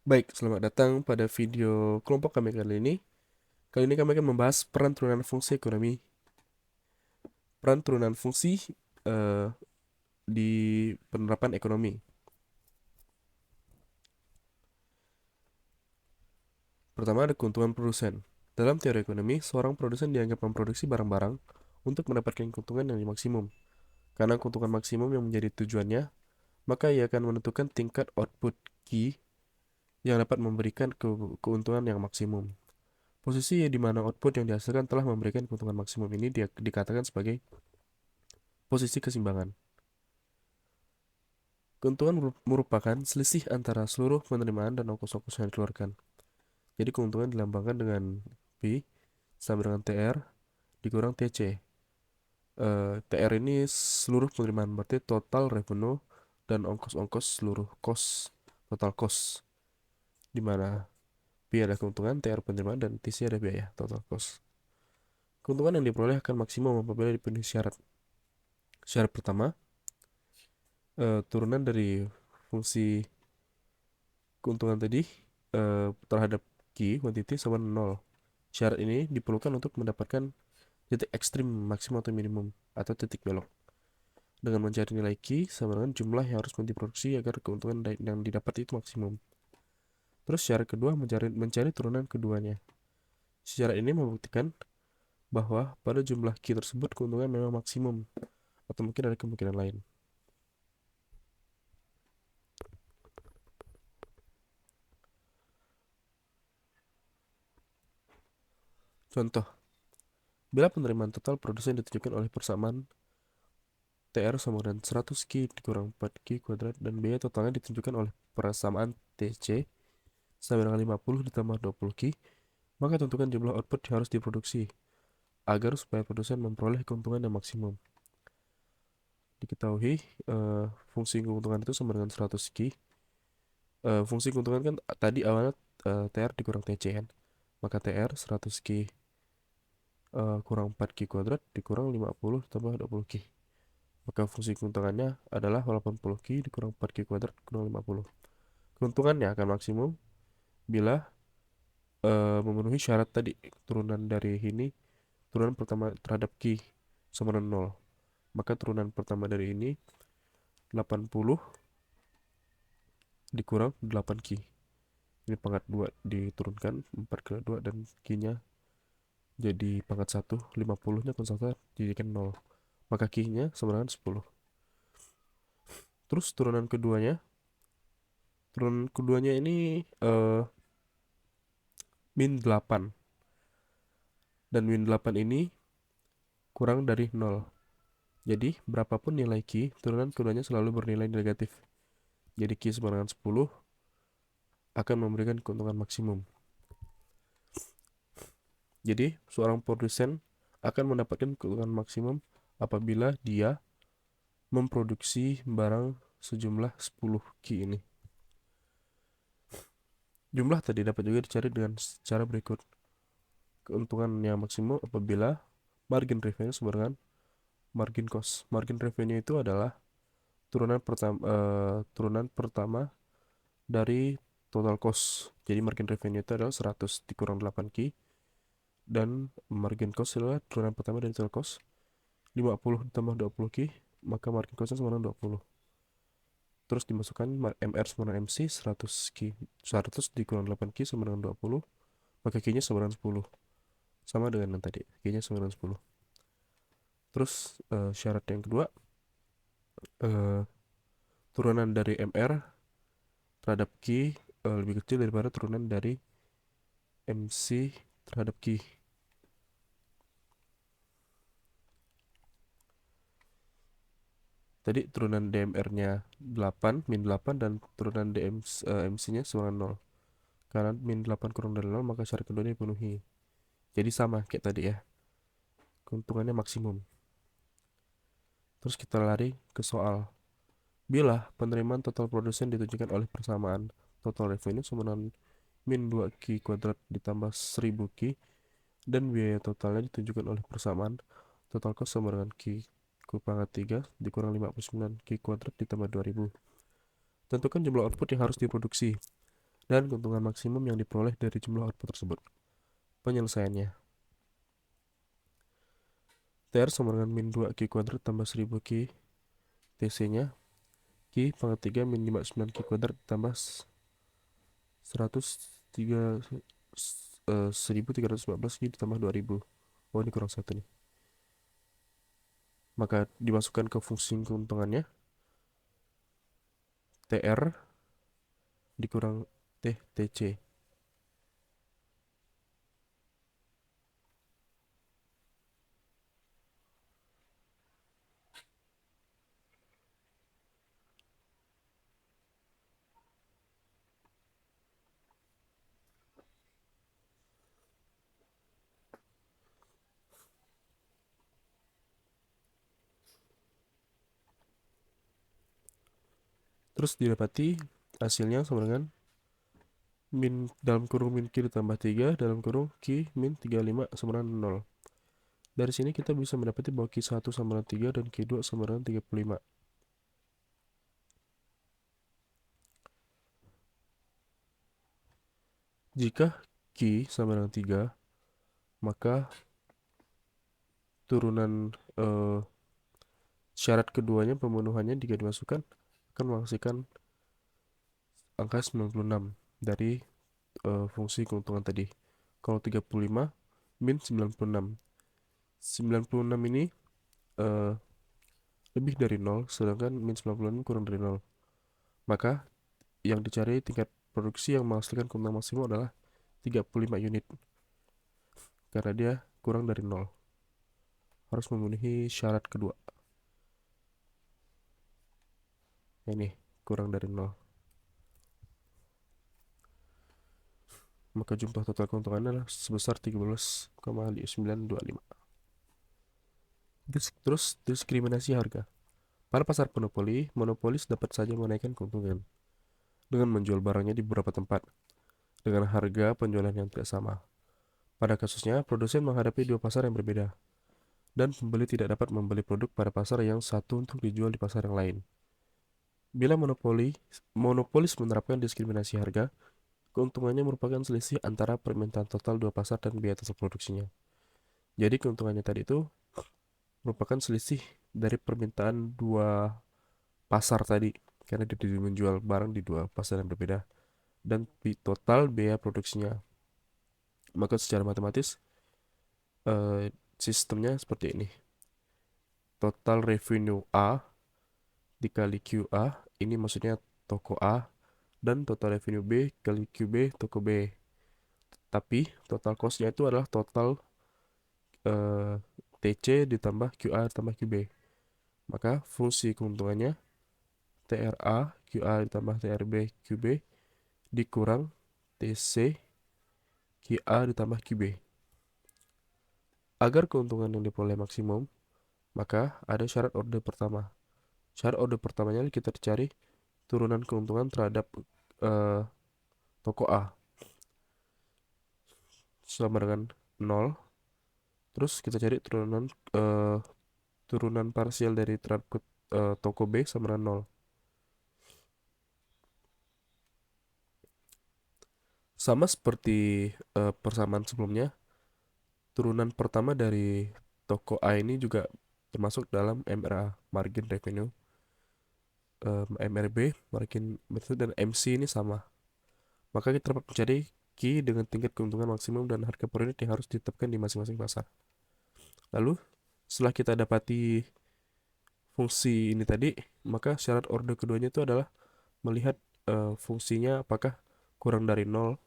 Baik, selamat datang pada video kelompok kami kali ini. Kali ini kami akan membahas peran turunan fungsi ekonomi. Peran turunan fungsi eh, di penerapan ekonomi. Pertama ada keuntungan produsen. Dalam teori ekonomi, seorang produsen dianggap memproduksi barang-barang untuk mendapatkan keuntungan yang maksimum. Karena keuntungan maksimum yang menjadi tujuannya, maka ia akan menentukan tingkat output key yang dapat memberikan keuntungan yang maksimum. Posisi di mana output yang dihasilkan telah memberikan keuntungan maksimum ini dikatakan sebagai posisi keseimbangan. Keuntungan merupakan selisih antara seluruh penerimaan dan ongkos-ongkos yang dikeluarkan. Jadi keuntungan dilambangkan dengan P sama dengan TR dikurang TC. TR ini seluruh penerimaan, berarti total revenue, dan ongkos-ongkos seluruh cost, total cost. Di mana P ada keuntungan, TR penerimaan, dan TC ada biaya, total cost. Keuntungan yang diperoleh akan maksimum apabila dipenuhi syarat. Syarat pertama, turunan dari fungsi keuntungan tadi terhadap Q kuantiti sama 0. Syarat ini diperlukan untuk mendapatkan titik ekstrim maksimum atau minimum atau titik belok. Dengan mencari nilai Q sama dengan jumlah yang harus diproduksi agar keuntungan yang didapat itu maksimum. Terus syarat kedua mencari turunan keduanya. Syarat ini membuktikan bahwa pada jumlah Q tersebut keuntungan memang maksimum atau mungkin ada kemungkinan lain. Contoh, bila penerimaan total produsen ditunjukkan oleh persamaan TR sama dengan 100 Q dikurang 4 Q kuadrat dan biaya totalnya ditunjukkan oleh persamaan TC sama dengan 50 ditambah 20 Q, maka tentukan jumlah output yang harus diproduksi agar supaya produsen memperoleh keuntungan yang maksimum. Diketahui fungsi keuntungan itu sama dengan 100 Q. Fungsi keuntungan kan tadi awalnya TR dikurang TC kan, maka TR 100 Q kurang 4 Q kuadrat dikurang 50 tambah 20 Q. Maka fungsi keuntungannya adalah 80 Q dikurang 4 Q kuadrat kurang 50. Keuntungannya akan maksimum bila memenuhi syarat tadi. Turunan pertama terhadap Q sama dengan 0. Maka turunan pertama dari ini 80 dikurang 8 Q. Ini pangkat 2 diturunkan 4 ke 2 dan Q-nya jadi pangkat 1, 50-nya konstanta dijadikan 0. Maka Q-nya sama dengan 10. Terus turunan keduanya ini min 8. Dan min 8 ini kurang dari 0. Jadi, berapapun nilai Q, turunan keduanya selalu bernilai negatif. Jadi, Q sama dengan 10 akan memberikan keuntungan maksimum. Jadi, seorang produsen akan mendapatkan keuntungan maksimum apabila dia memproduksi barang sejumlah 10 Q ini. Jumlah tadi dapat juga dicari dengan cara berikut. Keuntungan yang maksimum apabila margin revenue sama dengan margin cost. Margin revenue itu adalah turunan pertama dari total cost. Jadi margin revenue itu adalah 100 dikurang 8 Q dan margin cost adalah turunan pertama dari total cost 50 ditambah 20 Q, maka margin costnya sama dengan 20. Terus dimasukkan MR sama dengan MC 100 Q. 100 dikurang 8 Q sama dengan 20, maka Q-nya sama dengan 10. Sama dengan yang tadi, Q-nya sama dengan 10. Terus syarat yang kedua, eh, turunan dari MR terhadap Q lebih kecil daripada turunan dari MC terhadap Q. Tadi turunan DMR-nya 8, min 8, dan turunan MC-nya sama 0. Karena min 8 kurang dari 0, maka syarat keduanya dipenuhi. Jadi sama kayak tadi ya. Keuntungannya maksimum. Terus kita lari ke soal. Bila penerimaan total produsen ditunjukkan oleh persamaan total revenue sama dengan min 2 Q kuadrat ditambah 1000 Q dan biaya totalnya ditunjukkan oleh persamaan total cost sama dengan Q ku pangkat 3 dikurang 59 Q kuadrat ditambah 2000. Tentukan jumlah output yang harus diproduksi. dan keuntungan maksimum yang diperoleh dari jumlah output tersebut. Penyelesaiannya, TR sama dengan min 2 Q kuadrat tambah 1000 Q TC-nya, Q pangkat 3 min 59 Q kuadrat tambah 103 1314 Q ditambah 2000. Oh, ini kurang satu nih. Maka dimasukkan ke fungsi keuntungannya, TR dikurang TC. Terus didapati hasilnya sama dengan min dalam kurung min Q ditambah 3 dalam kurung Q min 35 sama dengan 0. Dari sini kita bisa mendapati bahwa Q1 sama dengan 3 dan Q2 sama dengan 35. Jika Q sama dengan 3, maka turunan syarat keduanya pemenuhannya jika dimasukkan akan menghasilkan angka 96 dari fungsi keuntungan tadi. Kalau 35 min 96. 96 ini eh, lebih dari 0, sedangkan min 96 kurang dari 0. Maka yang dicari tingkat produksi yang menghasilkan keuntungan maksimum adalah 35 unit. Karena dia kurang dari 0. Harus memenuhi syarat kedua. Ini kurang dari 0. Maka jumlah total keuntungannya adalah sebesar 13,925. Terus diskriminasi harga. Pada pasar monopoli, monopolis dapat saja menaikkan keuntungan dengan menjual barangnya di beberapa tempat dengan harga penjualan yang tidak sama. Pada kasusnya, produsen menghadapi dua pasar yang berbeda, dan pembeli tidak dapat membeli produk pada pasar yang satu untuk dijual di pasar yang lain. Bila monopolis menerapkan diskriminasi harga, keuntungannya merupakan selisih antara permintaan total dua pasar dan biaya total produksinya. Jadi keuntungannya tadi itu merupakan selisih dari permintaan dua pasar tadi, karena dia menjual barang di dua pasar yang berbeda, dan total biaya produksinya. Maka secara matematis sistemnya seperti ini. Total revenue A dikali QA, ini maksudnya toko A, dan total revenue B kali QB toko B. Tapi total cost-nya itu adalah total TC ditambah QA ditambah QB. Maka fungsi keuntungannya TRA QA ditambah TRB QB dikurang TC QA ditambah QB. Agar keuntungan yang diperoleh maksimum, maka ada syarat orde pertama. Syarat orde pertamanya kita cari turunan keuntungan terhadap toko A sama dengan 0. Terus kita cari turunan parsial dari terhadap toko B sama dengan 0. Sama seperti persamaan sebelumnya, turunan pertama dari toko A ini juga termasuk dalam MRA, margin revenue. MRB, margin method, dan MC ini sama. Maka kita dapat mencari key dengan tingkat keuntungan maksimum dan harga per unit yang harus ditetapkan di masing-masing pasar. Lalu, setelah kita dapati fungsi ini tadi, maka syarat orde keduanya itu adalah melihat fungsinya apakah kurang dari 0,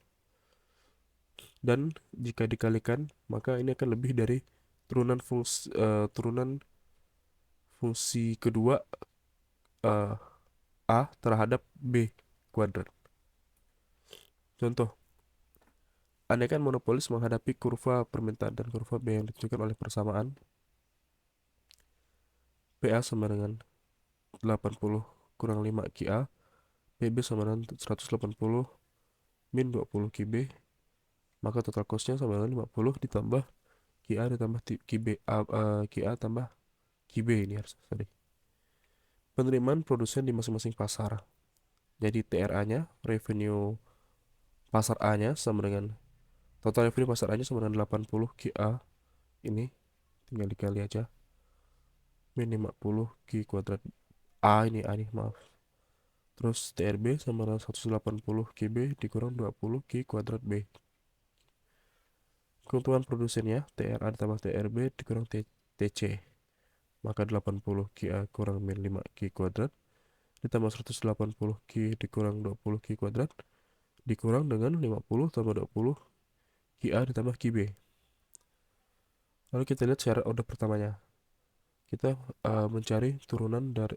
dan jika dikalikan maka ini akan lebih dari turunan fungsi kedua A terhadap B kuadrat. Contoh, andaikan monopolis menghadapi kurva permintaan dan kurva B yang ditunjukkan oleh persamaan PA sama dengan 80 kurang 5 QA, PB sama dengan 180 min 20 QB, maka total costnya sama dengan 50 ditambah QA ditambah QB, QA tambah QB ini harus tadi. Penerimaan produsen di masing-masing pasar. Jadi TRA-nya revenue pasar A-nya sama dengan total revenue pasar A-nya sama dengan 80 QA. Ini tinggal dikali aja. Min 50 Q kuadrat A ini maaf. Terus TRB sama dengan 180 KB dikurang 20 Q kuadrat B. Keuntungan produsennya TRA ditambah TRB dikurang TC. Maka 80 QA kurang min 5 Q kuadrat ditambah 180 Q dikurang 20 Q kuadrat dikurang dengan 50 tambah 20 QA ditambah QB. Lalu kita lihat syarat order pertamanya. Kita mencari turunan dari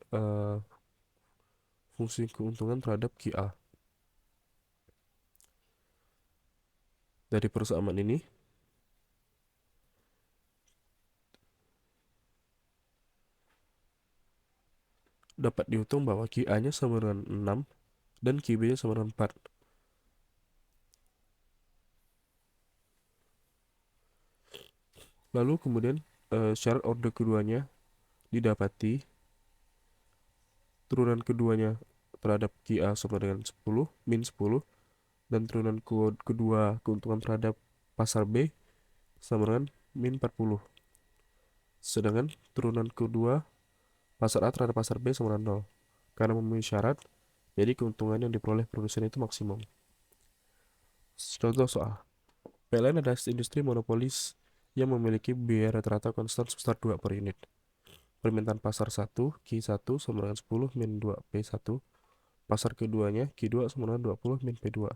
fungsi keuntungan terhadap QA. Dari persamaan ini dapat dihitung bahwa QA-nya sama dengan 6 dan QB-nya sama dengan 4. Lalu kemudian syarat order keduanya didapati, turunan keduanya terhadap QA sama dengan 10, min 10, dan turunan kedua keuntungan terhadap pasar B sama dengan min 40. Sedangkan turunan kedua pasar A terhadap pasar B sama dengan 0. Karena memenuhi syarat, jadi keuntungan yang diperoleh produsen itu maksimum. Contoh soal. PLN adalah industri monopolis yang memiliki biaya rata-rata konstan sebesar 2 per unit. Permintaan pasar 1, Q1 sama dengan 10 min 2 P1. Pasar keduanya, Q2 sama dengan 20 min P2.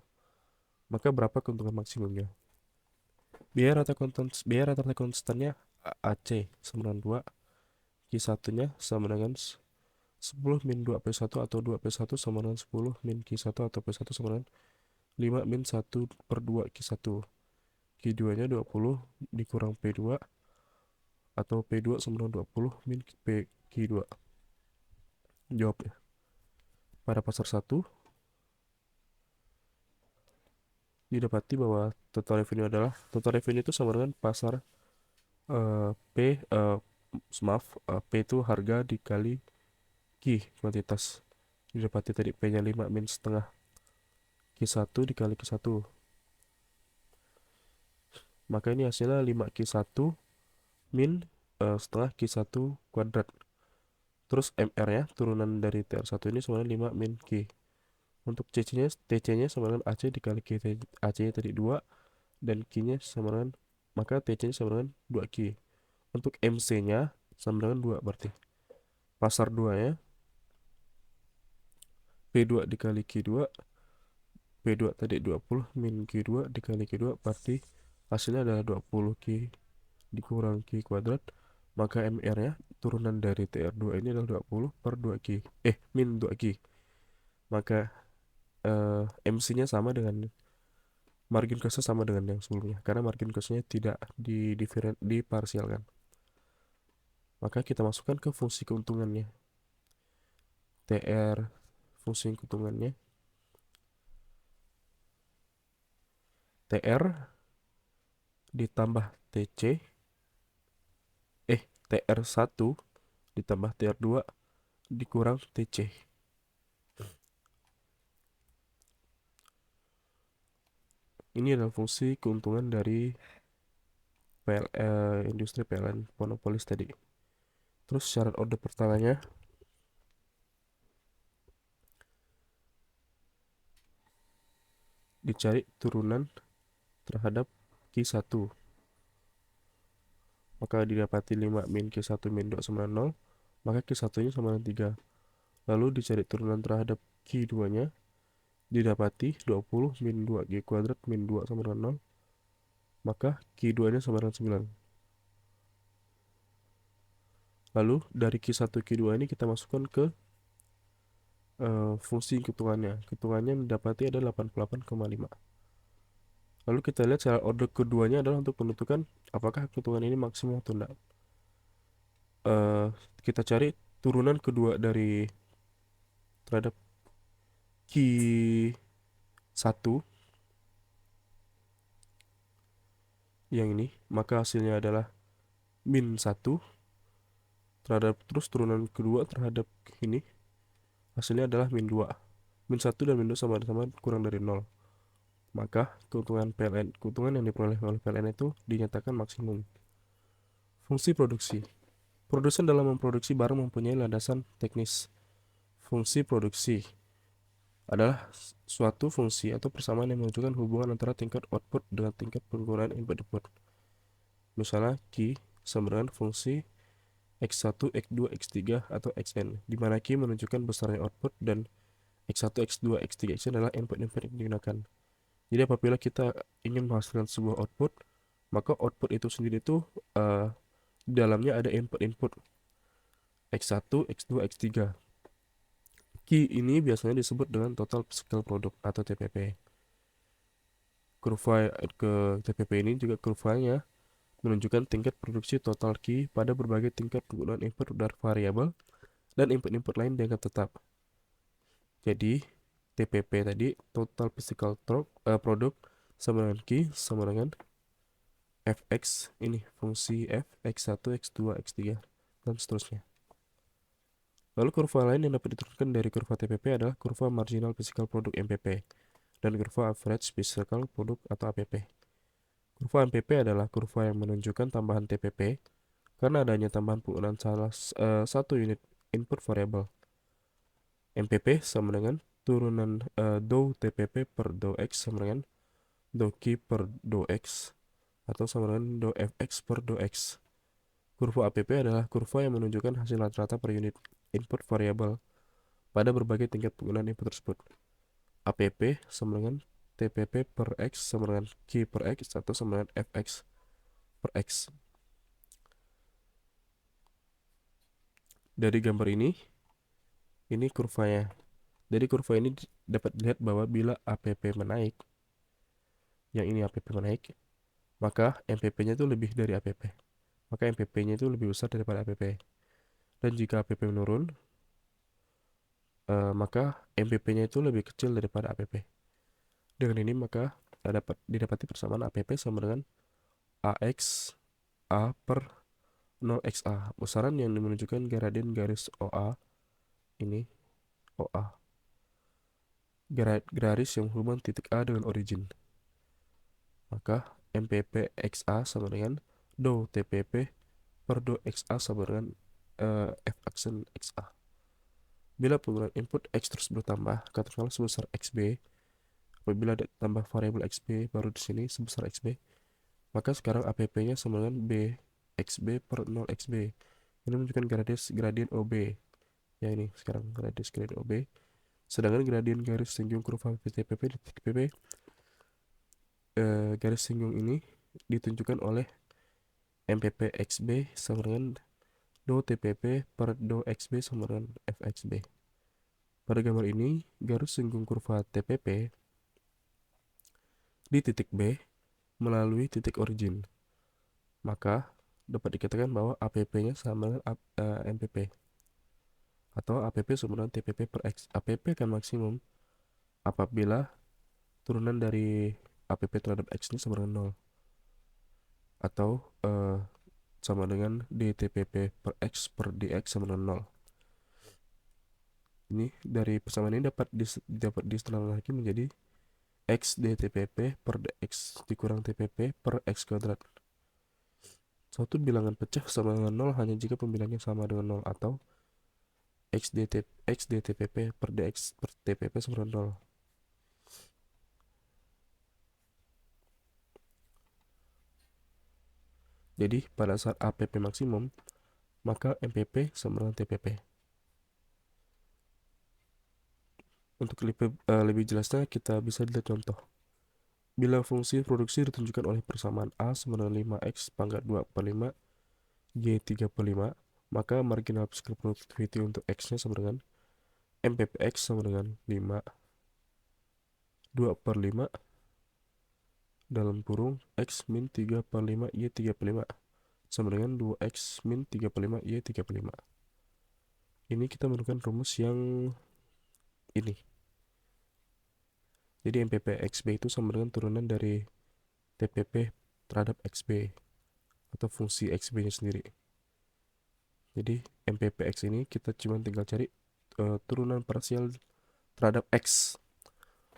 Maka berapa keuntungan maksimumnya? Biaya rata-rata konstannya AC sama dengan 2. Q1-nya sama dengan 10 min 2 P1 atau 2 P1 sama dengan 10 min Q1 atau P1 sama dengan 5 min 1 per 2 Q1. Q2-nya 20 dikurang P2 atau P2 sama dengan 20 min Q2. Jawabnya. Pada pasar 1 didapati bahwa total revenue itu sama dengan pasar P itu harga dikali Q kuantitas. Didapati tadi P-nya 5 min setengah Q1 dikali Q1. Maka ini hasilnya 5Q1 min setengah Q1 kuadrat. Terus MR-nya turunan dari TR1 ini sama dengan 5 min Q. Untuk TC-nya sama dengan AC dikali Q. AC-nya tadi 2 dan Q-nya sama dengan, maka TC-nya sama dengan 2Q. Untuk MC-nya sama dengan 2 berarti. Pasar 2-nya P2 dikali Q2. P2 tadi 20 min Q2 dikali Q2 berarti hasilnya adalah 20 Q dikurang Q kuadrat. Maka MR-nya turunan dari TR2 ini adalah 20 per 2Q. Min 2Q. Maka MC-nya sama dengan margin cost sama dengan yang sebelumnya karena margin cost-nya tidak diparsialkan. Maka kita masukkan ke fungsi keuntungannya. TR fungsi keuntungannya TR ditambah TC TR1 ditambah TR2 dikurang TC. Ini adalah fungsi keuntungan dari industri PLN monopolis tadi. Terus syarat order pertamanya dicari turunan terhadap Q1. Maka didapati 5 min Q1 min 2 sama dengan 0. Maka Q1-nya sama dengan 3. Lalu dicari turunan terhadap Q2-nya. Didapati 20 min 2 Q kuadrat min 2 sama dengan 0. Maka Q2-nya sama dengan 9. Lalu dari Q1 Q2 ini kita masukkan ke fungsi keuntungannya. Keuntungannya mendapati ada 88,5. Lalu kita lihat cara order keduanya adalah untuk menentukan apakah keuntungan ini maksimum atau tidak. Kita cari turunan kedua dari terhadap Q1 yang ini, maka hasilnya adalah min 1 terhadap, terus turunan kedua terhadap ini hasilnya adalah min 2. Min 1 dan min 2 sama-sama kurang dari 0. maka keuntungan yang diperoleh oleh PLN itu dinyatakan maksimum. Fungsi produksi. Produsen dalam memproduksi barang mempunyai landasan teknis. Fungsi produksi adalah suatu fungsi atau persamaan yang menunjukkan hubungan antara tingkat output dengan tingkat penggunaan input-output. Misalnya, Q sama dengan fungsi X1, X2, X3, atau Xn, di mana Q menunjukkan besarnya output dan X1, X2, X3, Xn adalah input-input yang digunakan. Jadi apabila kita ingin menghasilkan sebuah output, maka output itu sendiri itu di dalamnya ada input-input X1, X2, X3. Q ini biasanya disebut dengan total physical product atau TPP. Kurva ke TPP ini juga kurvanya menunjukkan tingkat produksi total Q pada berbagai tingkat penggunaan input dan variabel dan input-input lain dianggap tetap. Jadi TPP tadi total physical product sama dengan Q sama dengan Fx, ini fungsi F, X1, X2, X3, dan seterusnya. Lalu kurva lain yang dapat diturunkan dari kurva TPP adalah kurva marginal physical product MPP dan kurva average physical product atau APP. Kurva MPP adalah kurva yang menunjukkan tambahan TPP karena adanya tambahan penggunaan satu unit input variable. MPP sama dengan turunan dou TPP per dou X sama dengan dou Q per dou X atau sama dengan dou Fx per dou X. Kurva APP adalah kurva yang menunjukkan hasil rata-rata per unit input variabel pada berbagai tingkat penggunaan input tersebut. APP sama dengan TPP per X sama dengan Q per X atau sama dengan Fx per X. Dari gambar ini kurvanya. Dari kurva ini dapat dilihat bahwa bila APP menaik, yang ini APP menaik, maka MPP-nya itu lebih dari APP. Maka MPP-nya itu lebih besar daripada APP. Dan jika APP menurun, maka MPP-nya itu lebih kecil daripada APP. Dengan ini maka didapati persamaan APP sama dengan AX A per 0XA. Besaran yang menunjukkan gradien garis OA ini OA. Garis yang menghubungkan titik A dengan origin. Maka MPP XA sama dengan dou TPP per dou XA sama dengan F aksen XA. Bila penggunaan input X terus bertambah, katakanlah sebesar XB, apabila ada tambah variabel XB baru di sini sebesar XB, maka sekarang APP-nya sama dengan B XB per 0 XB. Ini menunjukkan gradien OB. Ya ini sekarang gradien OB. Sedangkan gradien garis singgung kurva TPP di titik PP, garis singgung ini ditunjukkan oleh MPP XB sama dengan dou TPP per dou XB sama dengan Fxb. Pada gambar ini, garis singgung kurva TPP di titik B melalui titik origin. Maka dapat dikatakan bahwa APP-nya sama dengan MPP. Atau APP sama dengan TPP per X. APP akan maksimum apabila turunan dari APP terhadap X ini sama dengan 0. Atau sama dengan dTPP per X per dx sama dengan 0. Ini dari persamaan ini dapat disetengahkan lagi menjadi X dTPP per dx dikurang TPP per X kuadrat. Suatu bilangan pecah sama dengan 0 hanya jika pembilangnya sama dengan 0 atau X dTPP per dx per TPP sama dengan 0. Jadi pada saat APP maksimum, maka MPP sama dengan TPP. Untuk lebih jelasnya kita bisa lihat contoh. Bila fungsi produksi ditunjukkan oleh persamaan A sama dengan 5x pangkat 2 per 5 Y 3 per 5, maka marginal physical productivity untuk X-nya sama dengan MPPX sama dengan 5 2 per 5 dalam kurung X min 3 per 5 Y 3 per 5 sama dengan 2X min 3 per 5 Y 3 per 5. Ini kita menemukan rumus yang ini. Jadi MPP XB itu sama dengan turunan dari TPP terhadap XB atau fungsi XB nya sendiri. Jadi MPPX ini kita cuma tinggal cari turunan parsial terhadap X.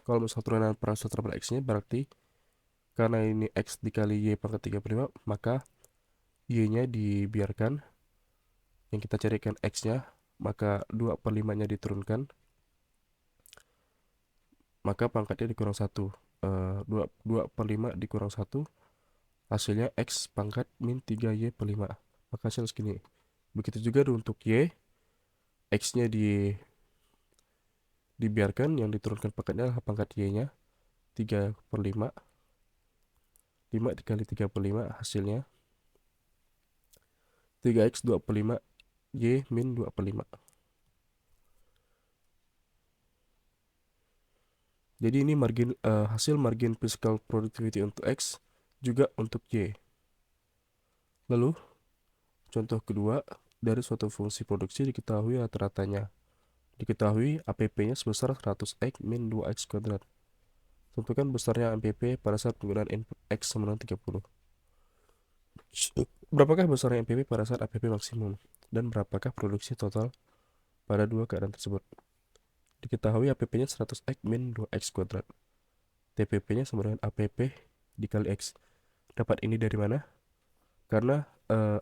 Kalau misal turunan perangsang terhadap X-nya berarti karena ini X dikali Y pangkat 35, maka Y-nya dibiarkan. Yang kita carikan X-nya, maka 2/5-nya diturunkan, maka pangkatnya dikurang 1. 2/5 dikurang 1, hasilnya X pangkat min 3Y per 5. Maka hasil segini. Begitu juga untuk Y, X-nya dibiarkan, yang diturunkan pangkatnya adalah pangkat Y-nya, 3/5. 5 dikali 3/5 hasilnya 3X 2/5 Y min 2/5. Jadi ini hasil margin physical productivity untuk X, juga untuk Y. Lalu contoh kedua, dari suatu fungsi produksi diketahui rata-ratanya. Diketahui APP-nya sebesar 100X min 2X kuadrat. Tentukan besarnya APP pada saat penggunaan input X sama dengan 30. Berapakah besarnya MPP pada saat APP maksimum? Dan berapakah produksi total pada dua keadaan tersebut? Diketahui APP-nya 100X min 2X kuadrat. TPP-nya sama dengan APP dikali X. Dapat ini dari mana? Karena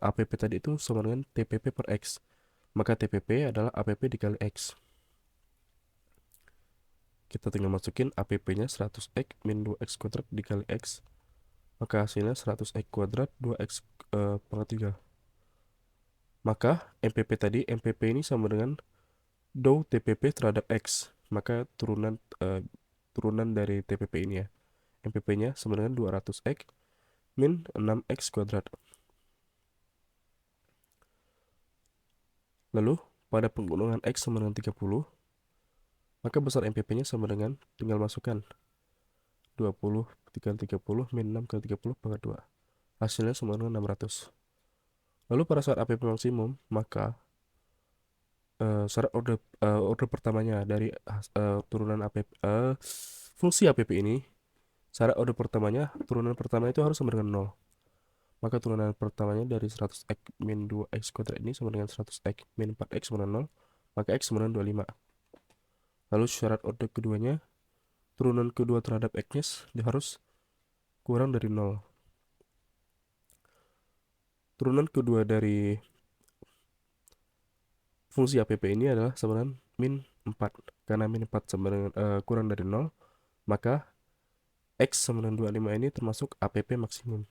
APP tadi itu sama dengan TPP per X. Maka TPP adalah APP dikali X. Kita tinggal masukin APP-nya 100X min 2X kuadrat dikali X. Maka hasilnya 100X kuadrat 2X pangkat 3. Maka MPP ini sama dengan dou TPP terhadap X. Maka turunan dari TPP ini ya. MPP-nya sama dengan 200X min 6X kuadrat. Lalu, pada penggunaan X sama dengan 30, maka besar MPP-nya sama dengan, tinggal masukkan 20 dikali 30 min 6 kali 30 pangkat 2. Hasilnya sama dengan 600. Lalu pada saat APP maksimum, maka syarat order pertamanya dari turunan APP, fungsi APP ini, syarat order pertamanya, turunan pertama itu harus sama dengan 0. Maka turunan pertamanya dari 100X min 2X kuadrat ini sama dengan 100X min 4X sama dengan 0. Maka X sama dengan 25. Lalu syarat order keduanya, turunan kedua terhadap X-nya dia harus kurang dari 0. Turunan kedua dari fungsi APP ini adalah sama dengan min 4. Karena min 4 sama dengan kurang dari 0, maka X sama dengan 25 ini termasuk APP maksimum.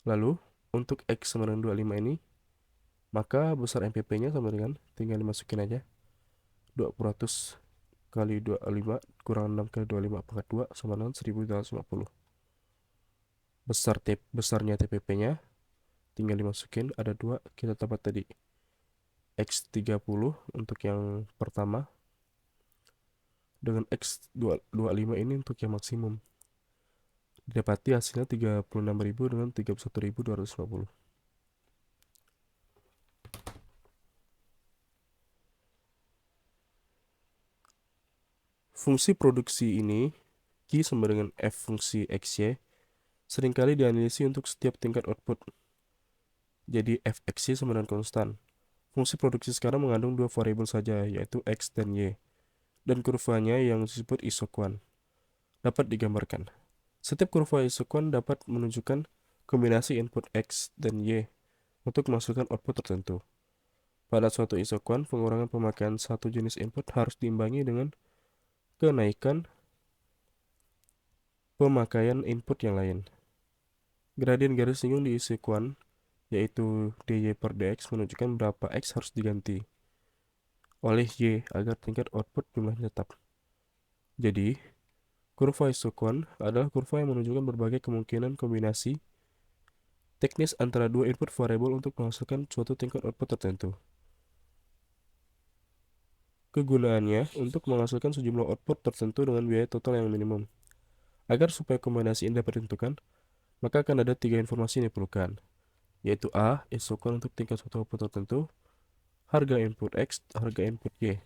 Lalu untuk X sama dengan 25 ini, maka besar MPP-nya sama dengan, tinggal dimasukin aja, 200 kali 25 kurang 6 kali 25 pangkat 2 sama dengan 1250. Besarnya TPP-nya tinggal dimasukin, ada 2, kita dapat tadi X 30 untuk yang pertama, dengan X 25 ini untuk yang maksimum. Didapati hasilnya 36.000 dengan 31.250. Fungsi produksi ini, Q sama dengan F fungsi XY, seringkali dianalisis untuk setiap tingkat output. Jadi Fxy sama dengan konstan. Fungsi produksi sekarang mengandung dua variabel saja, yaitu X dan Y. Dan kurvanya yang disebut isoquant dapat digambarkan. Setiap kurva isoquant dapat menunjukkan kombinasi input X dan Y untuk menghasilkan output tertentu. Pada suatu isoquant, pengurangan pemakaian satu jenis input harus diimbangi dengan kenaikan pemakaian input yang lain. Gradien garis singgung di isoquant, yaitu dy per dx, menunjukkan berapa X harus diganti oleh Y agar tingkat output jumlahnya tetap. Jadi, kurva isoquant adalah kurva yang menunjukkan berbagai kemungkinan kombinasi teknis antara dua input variabel untuk menghasilkan suatu tingkat output tertentu. Kegunaannya untuk menghasilkan sejumlah output tertentu dengan biaya total yang minimum. Agar supaya kombinasi ini dapat ditentukan, maka akan ada 3 informasi yang diperlukan, yaitu A, isoquant untuk tingkat suatu output tertentu, harga input X, harga input Y.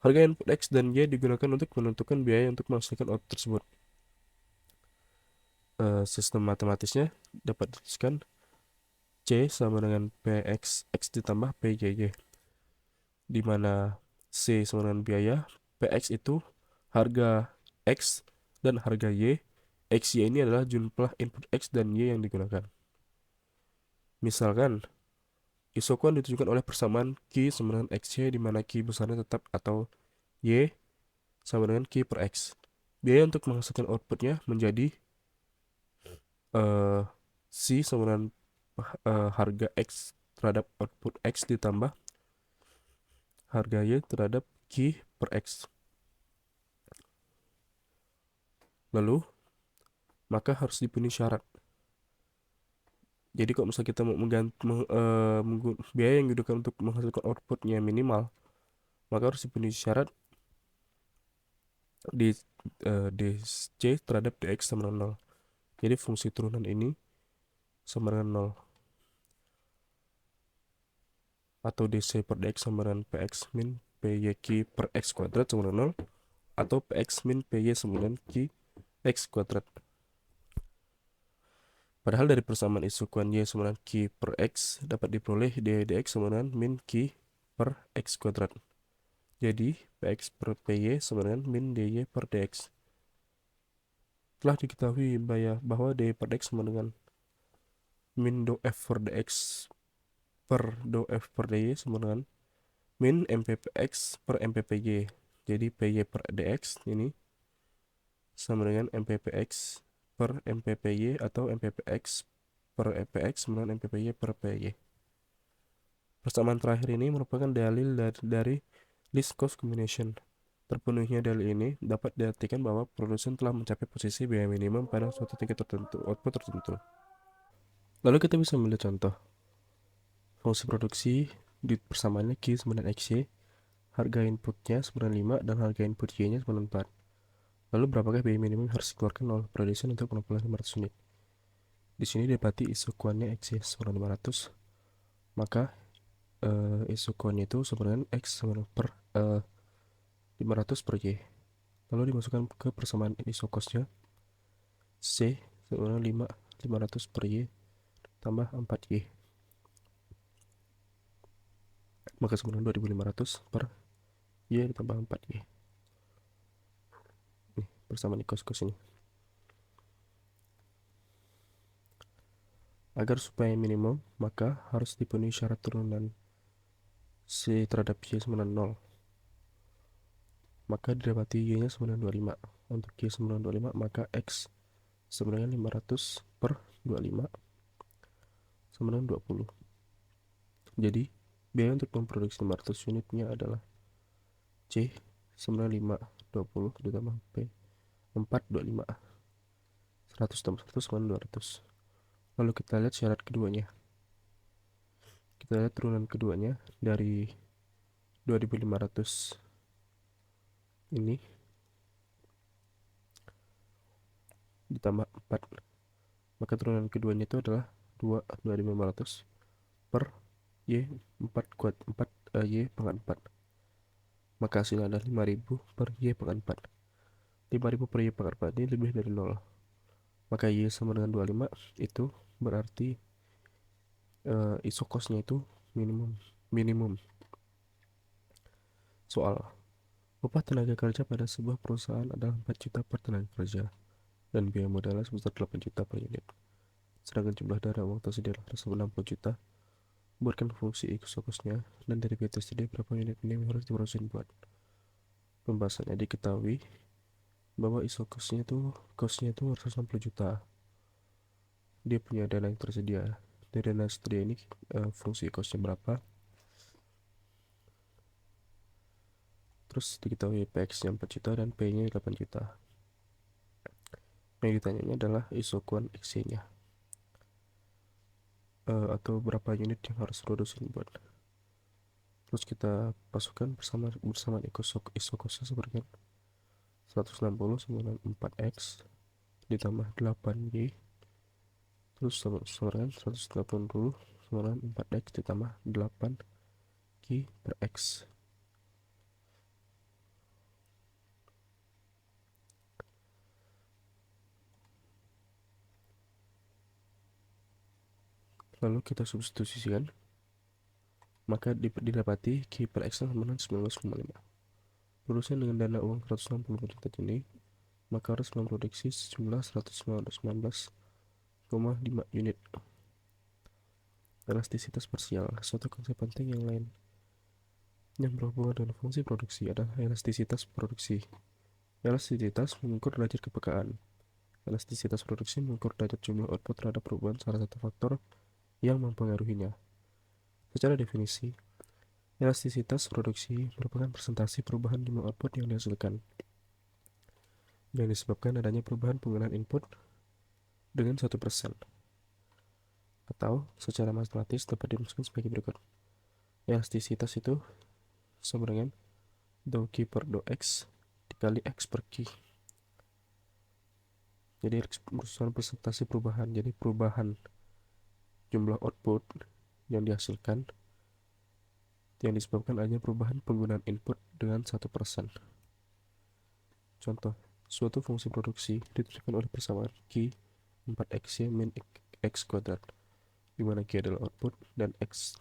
Harga input X dan Y digunakan untuk menentukan biaya untuk menghasilkan output tersebut. Sistem matematisnya dapat dituliskan C sama dengan PX, X ditambah PYY, di mana C sama dengan biaya, PX itu harga X dan harga Y. X, Y ini adalah jumlah input X dan Y yang digunakan. Misalkan, isokuan ditunjukkan oleh persamaan Q sama dengan XY di mana Q besarnya tetap atau Y sama dengan Q per X. Biaya untuk menghasilkan outputnya menjadi eh, C sama dengan harga X terhadap output X ditambah harga Y terhadap Q per X. Lalu, maka harus dipenuhi syarat. Jadi kalau misalnya kita mau biaya yang digunakan untuk menghasilkan outputnya minimal, maka harus dipenuhi syarat di dc terhadap dx sama dengan 0. Jadi fungsi turunan ini sama dengan 0 atau dc per dx sama dengan px min pyq per x kuadrat sama dengan 0 atau px min py sama dengan q x kuadrat. Padahal dari persamaan isukuan y sama dengan q per x dapat diperoleh dx sama dengan min q per x kuadrat. Jadi px per py sama dengan min dy per dx. Telah diketahui bahwa dy per dx sama dengan min do f per dx per do f per dy sama dengan min mppx per mppy. Jadi py per dx ini sama dengan mppx per mppy atau mppx per mpx sama dengan mppy per py. Persamaan terakhir ini merupakan dalil dari least cost combination. Terpenuhinya dalil ini dapat diartikan bahwa produsen telah mencapai posisi biaya minimum pada suatu tingkat tertentu, output tertentu. Lalu kita bisa melihat contoh. Fungsi produksi di persamaannya Q sama dengan XY, harga inputnya sama dengan 5 dan harga input Y-nya sama dengan 4. Lalu berapakah biaya minimum yang harus dikeluarkan oleh produsen untuk pengumpulan 500 unit? Di sini didapati isokuannya XY sama dengan 500, maka isokuannya itu sama dengan X sama dengan per 500 per Y. Lalu dimasukkan ke persamaan isokosnya C sama dengan 500 per Y tambah 4Y, maka sama dengan 2500 per Y ditambah 4Y. Nih persamaan ikos-kos ini. Agar supaya minimum, maka harus dipenuhi syarat turunan C terhadap Y sama dengan 0. Maka didapati Y-nya sama dengan 25. Untuk Y sama dengan 25, maka X sama dengan 500 per 25 sama dengan 20. Jadi, biaya untuk memproduksi 500 unitnya adalah C sama dengan 5, 20 ditambah P 4, 25. 100 tambah 100 sama dengan 200. Lalu kita lihat syarat keduanya. Kita lihat turunan keduanya dari 2500 ini ditambah 4, maka turunan keduanya itu adalah 2500 per Y 4 kuat 4 Y pangkat 4, maka hasilnya adalah 5000 per Y pangkat 4. 5000 per Y pangkat 4 ini lebih dari 0, maka Y sama dengan 25. Itu berarti isokosnya itu minimum. Soal, upah tenaga kerja pada sebuah perusahaan adalah 4 juta per tenaga kerja dan biaya modalnya sebesar 8 juta per unit. Sedangkan jumlah dana uang tersedia adalah 60 juta. Buatkan fungsi isokosnya dan dari biaya tersedia berapa unit minimum harus diproduksi buat. Pembahasannya diketahui bahwa isokosnya tuh costnya tuh 160 juta. Dia punya dana yang tersedia. Dari dana tersedia ini fungsi costnya berapa? Terus diketahui PX-nya 4 juta dan P-nya 8 juta. Yang ditanyanya adalah isokuan XY-nya. Atau berapa unit yang harus produksi buat. Terus kita masukkan bersama isokosnya seperti 160 sama dengan 4x ditambah 8y terus sama dengan 180 sama dengan 4x ditambah 8q per x. Lalu kita substitusikan, maka didapati q per x sama dengan 19,5. lulusnya dengan dana uang 160 juta ini, maka harus memproduksi sejumlah 119,5 unit. Elastisitas parsial, suatu konsep penting yang lain yang berhubungan dengan fungsi produksi adalah elastisitas produksi. Elastisitas mengukur derajat kepekaan. Elastisitas produksi mengukur derajat jumlah output terhadap perubahan salah satu faktor yang mempengaruhinya. Secara definisi, elastisitas produksi merupakan presentasi perubahan jumlah output yang dihasilkan, yang disebabkan adanya perubahan penggunaan input dengan 1%. Atau secara matematis dapat dirumuskan sebagai berikut. Elastisitas itu sama dengan dou Q per dou X dikali X per Q. Jadi merupakan presentasi perubahan. Jadi perubahan jumlah output yang dihasilkan yang disebabkan adanya perubahan penggunaan input dengan 1%. Contoh, suatu fungsi produksi ditentukan oleh persamaan Q 4xy min x kuadrat, di mana Q adalah output dan x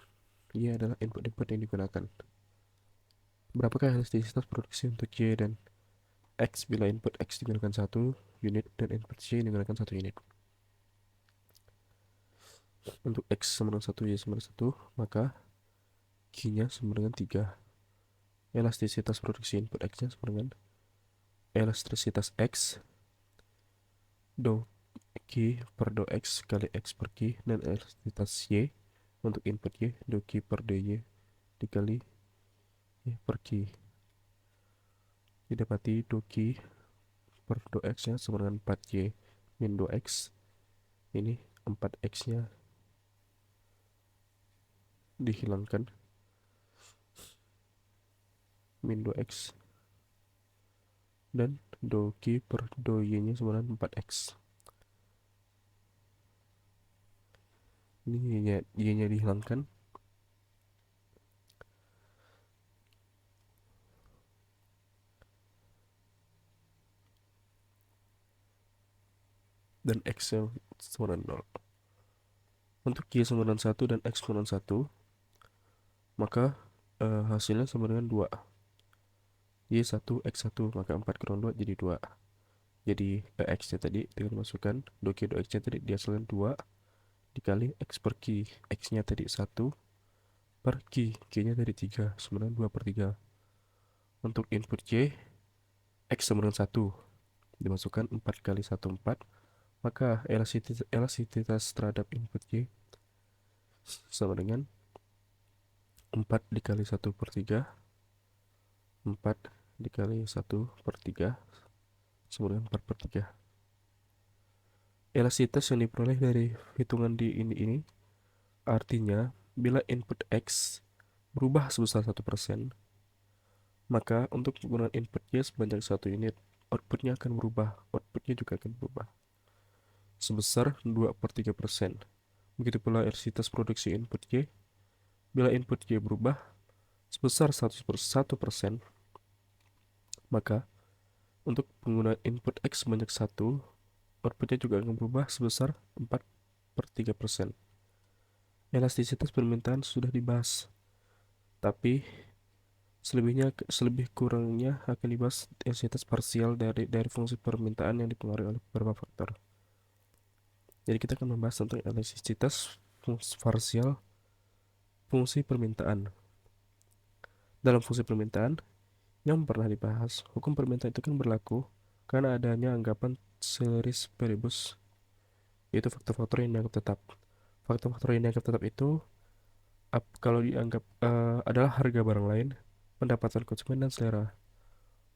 y adalah input-input yang digunakan. Berapakah elastisitas produksi untuk Y dan X bila input X digunakan 1 unit dan input Y digunakan 1 unit? Untuk X sama dengan 1, Y sama dengan 1, maka Q-nya sama dengan 3. Elastisitas produksi input X-nya sama dengan elastisitas X dou Q per dou X kali X per Q, dan elastisitas Y untuk input Y dou Q per dou Y dikali Y per Q. Didapati dou Q per dou X nya sama dengan 4Y min dou X. Ini 4X nya dihilangkan, min dou X, dan dou Q per dou Y nya sama dengan 4X. Ini Y nya dihilangkan, dan X nya sama dengan 0. Untuk Y sama dengan 1 dan X sama dengan 1, maka hasilnya sama dengan 2. Y1, X1, maka 4 kurang 2 jadi 2. Jadi X nya tadi dengan masukkan dou Q dou X nya tadi dihasilkan 2 dikali X per Q. X nya tadi 1 per Q, Q nya tadi 3, sama dengan 2 per 3. Untuk input Y, X sama dengan 1, dimasukkan 4 kali 1, 4, maka elastisitas terhadap input Y sama dengan 4 dikali 1 per 3, 4 dikali 1 per 3 sama dengan 4 per 3. Elastisitas yang diperoleh dari hitungan di ini artinya bila input X berubah sebesar 1%, maka untuk penggunaan input Y sebanyak 1 unit, outputnya akan berubah, outputnya juga akan berubah sebesar 2 per 3%. Begitu pula elastisitas produksi input Y, bila input Y berubah sebesar 1%, maka untuk penggunaan input X sebanyak 1, outputnya juga akan berubah sebesar 4 per 3%. Elastisitas permintaan sudah dibahas, tapi selebih kurangnya akan dibahas elastisitas parsial dari fungsi permintaan yang dipengaruhi oleh beberapa faktor. Jadi kita akan membahas tentang elastisitas parsial fungsi permintaan. Dalam fungsi permintaan yang pernah dibahas, hukum permintaan itu kan berlaku karena adanya anggapan ceteris paribus, yaitu faktor-faktor yang dianggap tetap. Faktor-faktor yang dianggap tetap itu kalau dianggap adalah harga barang lain, pendapatan konsumen, dan selera.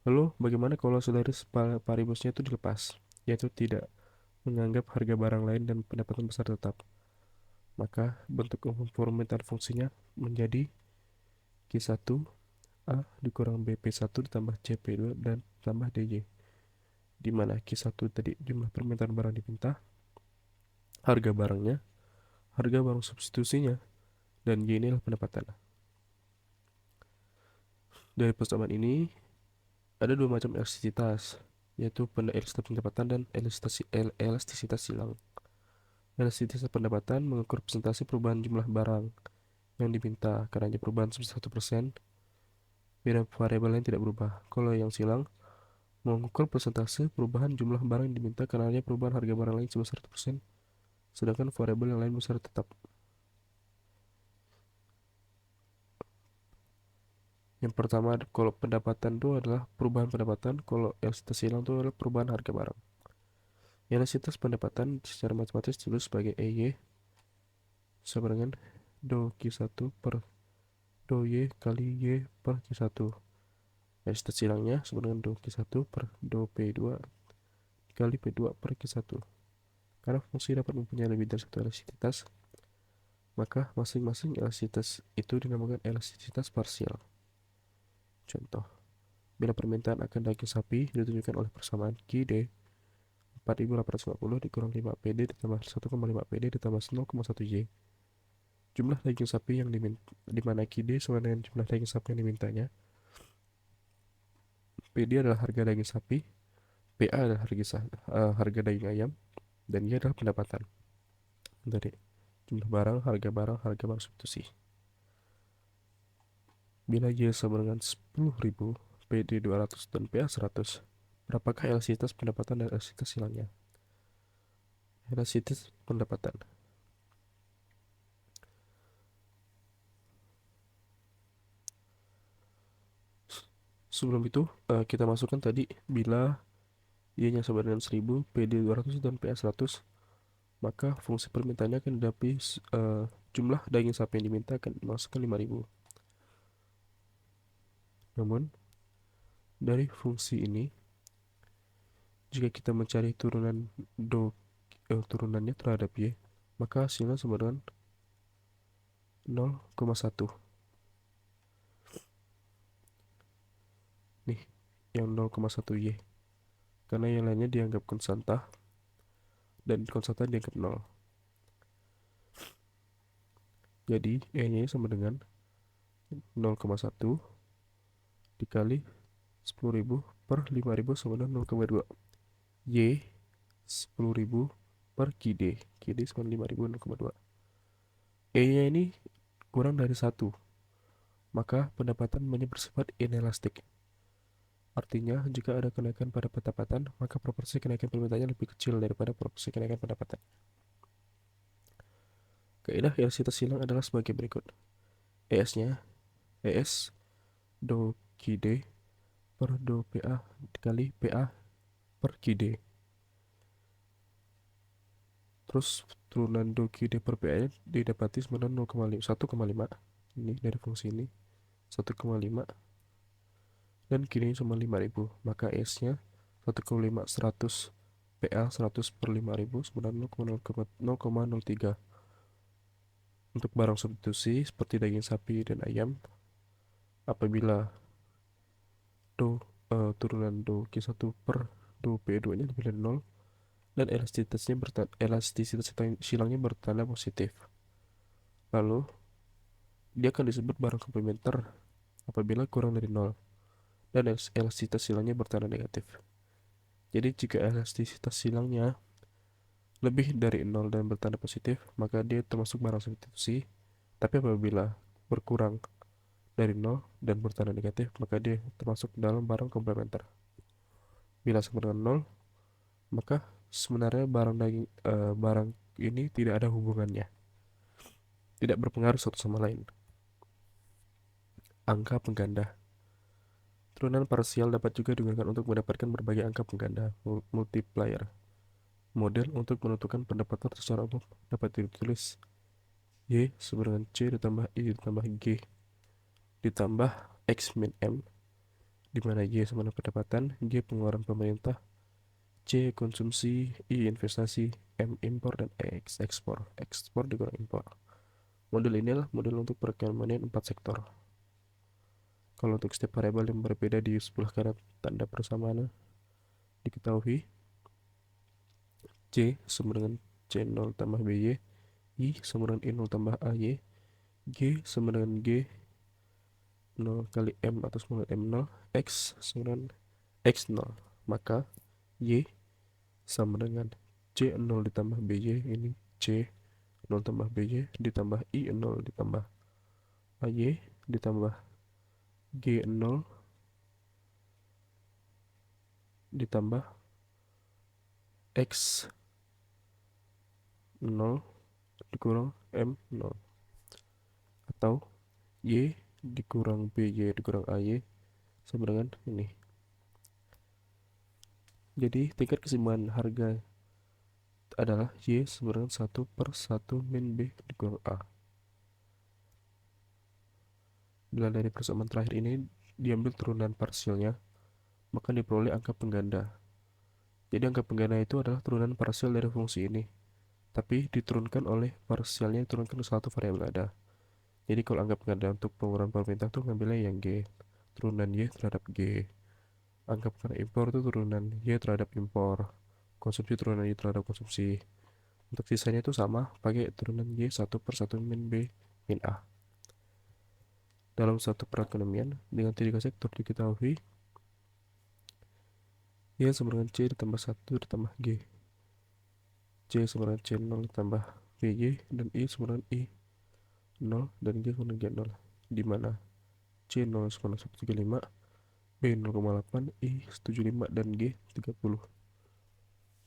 Lalu bagaimana kalau ceteris paribusnya itu dilepas, yaitu tidak menganggap harga barang lain dan pendapatan besar tetap? Maka bentuk umum permintaan fungsinya menjadi Q1A dikurang BP1 ditambah CP2 dan tambah DJ, di mana Q1 tadi jumlah permintaan barang diminta, harga barangnya, harga barang substitusinya, dan Y ini adalah pendapatan. Dari persamaan ini ada dua macam elastisitas, yaitu elastisitas pendapatan dan elastisitas silang. Elastisitas pendapatan mengukur presentasi perubahan jumlah barang yang diminta karena perubahan sebesar 1%, beda variabel yang tidak berubah. Kalau yang silang, mengukur persentase perubahan jumlah barang yang diminta karena adanya perubahan harga barang lain sebesar 1%, sedangkan variabel yang lain besar tetap. Yang pertama, kalau pendapatan itu adalah perubahan pendapatan, kalau elastisitas silang itu adalah perubahan harga barang. Elastisitas pendapatan secara matematis ditulis sebagai EY sama dengan do Q1 per do Y kali Y per Q1. Elastisitas silangnya sama dengan do Q1 per do P2 kali P2 per Q1. Karena fungsi dapat mempunyai lebih dari satu elastisitas, maka masing-masing elastisitas itu dinamakan elastisitas parsial. Contoh, bila permintaan akan daging sapi ditunjukkan oleh persamaan QD 4850 dikurang 5 PD ditambah 1,5 PD ditambah 0,1 Y. Jumlah daging sapi yang di mana QD sama dengan jumlah daging sapi yang dimintanya. PD adalah harga daging sapi, PA adalah harga daging ayam, dan Y adalah pendapatan dari jumlah barang, harga barang substitusi. Bila Y sama dengan 10.000, PD 200 dan PA 100, berapakah elastisitas pendapatan dan elastisitas silangnya? Elastisitas pendapatan. Sebelum itu, kita masukkan tadi bila Y-nya sama dengan 1000, PD 200 dan PA 100, maka fungsi permintaannya akan didapi jumlah daging sapi yang diminta akan dimasukkan 5000. Namun, dari fungsi ini, jika kita mencari turunannya terhadap Y, maka hasilnya sama dengan 0,1. Nih, yang 0,1 Y. Karena yang lainnya dianggap konstanta, dan konstanta dianggap 0. Jadi, E-nya sama dengan 0,1 dikali 10.000 per 5.000 sama dengan 0,2. Y 10.000 per QD. QD sama 5.000 0,2. E-nya ini kurang dari 1, maka pendapatan bersifat inelastik. Artinya, jika ada kenaikan pada pendapatan, maka proporsi kenaikan permintaannya lebih kecil daripada proporsi kenaikan pendapatan. Kaidah elastisitas silang adalah sebagai berikut. ES-nya ES do QD per do PA dikali PA per QD. Terus turunan do QD per PA didapati sama 1,5. Ini dari fungsi ini 1,5 dan Q-nya sama 5000, maka S-nya 1,5 100 PA 100 per 5000 sebenarnya 0,03. Untuk barang substitusi seperti daging sapi dan ayam, apabila turunan do Q1 per do P2 nya lebih dari 0 dan elastisitas silangnya bertanda positif, lalu dia akan disebut barang komplementer apabila kurang dari 0 dan elastisitas silangnya bertanda negatif. Jadi jika elastisitas silangnya lebih dari 0 dan bertanda positif, maka dia termasuk barang substitusi. Tapi apabila berkurang dari 0 dan bertanda negatif, maka dia termasuk dalam barang komplementer. Bila sama dengan 0, maka sebenarnya barang ini tidak ada hubungannya, tidak berpengaruh satu sama lain. Angka pengganda. Turunan parsial dapat juga digunakan untuk mendapatkan berbagai angka pengganda multiplier. Model untuk menentukan pendapatan secara umum dapat ditulis Y sama dengan C ditambah I ditambah G ditambah X min M, di mana Y sama dengan pendapatan, G pengeluaran pemerintah, C konsumsi, I investasi, M impor, dan X ekspor. Ekspor dikurang impor. Model inilah model untuk perekonomian 4 sektor. Kalau untuk setiap variabel yang berbeda di sebelah kanan tanda persamaan diketahui C sama dengan C0 tambah BY, I sama dengan I0 tambah AY, G sama dengan G 0 kali M atau sama dengan M0, X sama dengan X0, maka Y sama dengan C0 ditambah BY, ini C0 tambah BY ditambah I0 ditambah AY ditambah G0 ditambah X0 dikurang M0, atau Y dikurang BY dikurang AY sama dengan ini. Jadi tingkat keseimbangan harga adalah Y sama dengan 1/1 min B dikurang A. Bila dari persamaan terakhir ini diambil turunan parsialnya, maka diperoleh angka pengganda. Jadi angka pengganda itu adalah turunan parsial dari fungsi ini, tapi diturunkan oleh parsialnya diturunkan ke satu variabel ada. Jadi kalau angka pengganda untuk pengeluaran pemerintah tuh ngambilnya yang G, turunan Y terhadap G. Angka pengganda impor itu turunan Y terhadap impor. Konsumsi turunan Y terhadap konsumsi. Untuk sisanya itu sama, pakai turunan Y 1/1 min B min A. Dalam satu perekonomian dengan tiga sektor diketahui, Y sama dengan C ditambah 1 ditambah G. C sama dengan C0 ditambah BY, dan I sama dengan I0 dan G sama dengan G0. Di mana C0 sama dengan 135, B 0,8, I 75, dan G 30.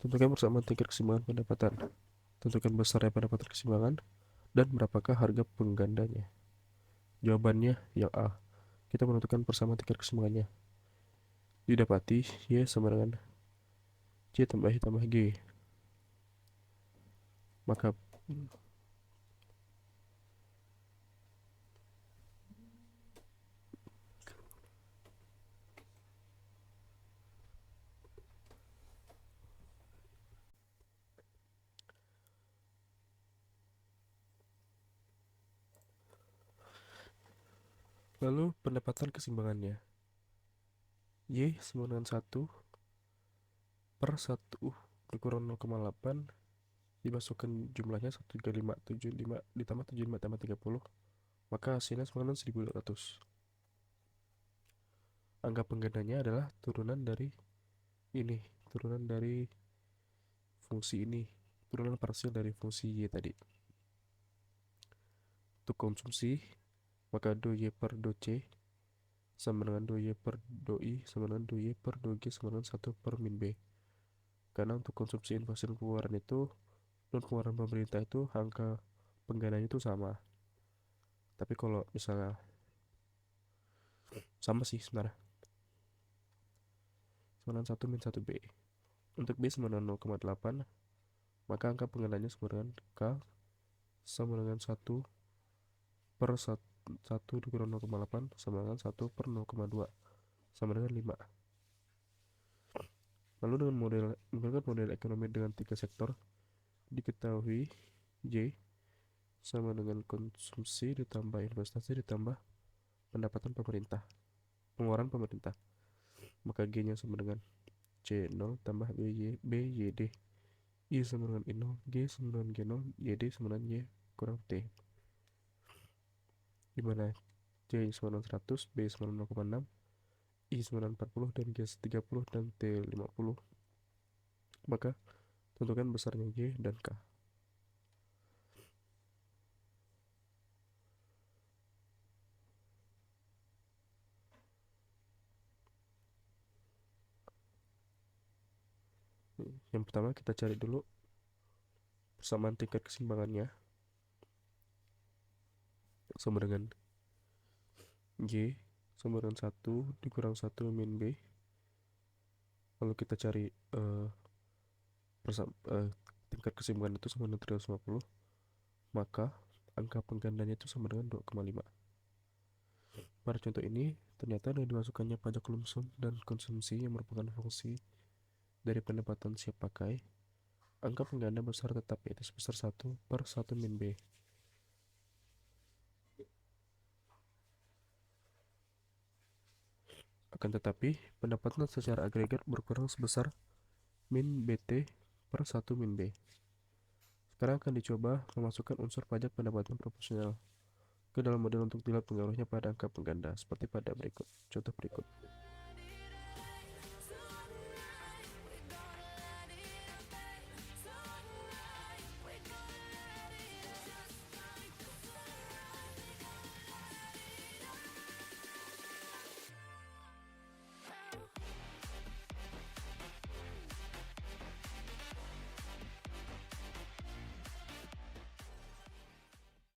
Tentukan persamaan tingkat keseimbangan pendapatan. Tentukan besarnya pendapatan keseimbangan dan berapakah harga penggandanya. Jawabannya yang A. Kita menentukan persamaan tingkat keseimbangannya. Didapati Y sama dengan C tambah I tambah G. Maka lalu pendapatan keseimbangannya. Y sama dengan 1/1 dikurang 0,8, dimasukkan jumlahnya 13575 ditambah 75 tambah 30, maka hasilnya sama dengan 1200. Angka penggandanya adalah turunan dari ini, turunan dari fungsi ini, turunan parsial dari fungsi Y tadi. Untuk konsumsi, maka do Y per do C sama dengan do Y per do I sama dengan do Y per do G sama dengan 1 per min B. Karena untuk konsumsi inflasi dan pengeluaran itu, dan pengeluaran pemerintah itu angka penggandanya itu sama. Tapi kalau misalnya sama sih sebenarnya, sama dengan 1 min 1 B. Untuk B sama dengan 0,8, maka angka penggandanya sama dengan K sama dengan 1/1 dikurang 0,8 sama dengan 1/0,2 sama dengan 5. Lalu dengan model ekonomi dengan tiga sektor, diketahui Y sama dengan konsumsi ditambah investasi ditambah pendapatan pemerintah, pengeluaran pemerintah. Maka G-nya sama dengan C0 tambah BYD. I sama dengan I0, G sama dengan G0, YD sama dengan Y kurang T. Dimana C sama dengan 100, B sama dengan 0,6, I sama dengan 40, dan G 30, dan T 50. Maka tentukan besarnya Y dan K. Yang pertama kita cari dulu persamaan tingkat keseimbangannya, sama dengan Y sama dengan 1 dikurang 1 min B. Lalu kita cari tingkat keseimbangan itu sama dengan 350, maka angka penggandanya itu sama dengan 2,5. Pada contoh ini, ternyata dengan dimasukkannya pajak lumsum dan konsumsi yang merupakan fungsi dari pendapatan siap pakai, angka pengganda besar tetap, yaitu sebesar 1/1 min B. Akan tetapi, pendapatan secara agregat berkurang sebesar min BT per 1 min B. Sekarang akan dicoba memasukkan unsur pajak pendapatan proporsional ke dalam model untuk dilihat pengaruhnya pada angka pengganda, seperti pada berikut. Contoh berikut.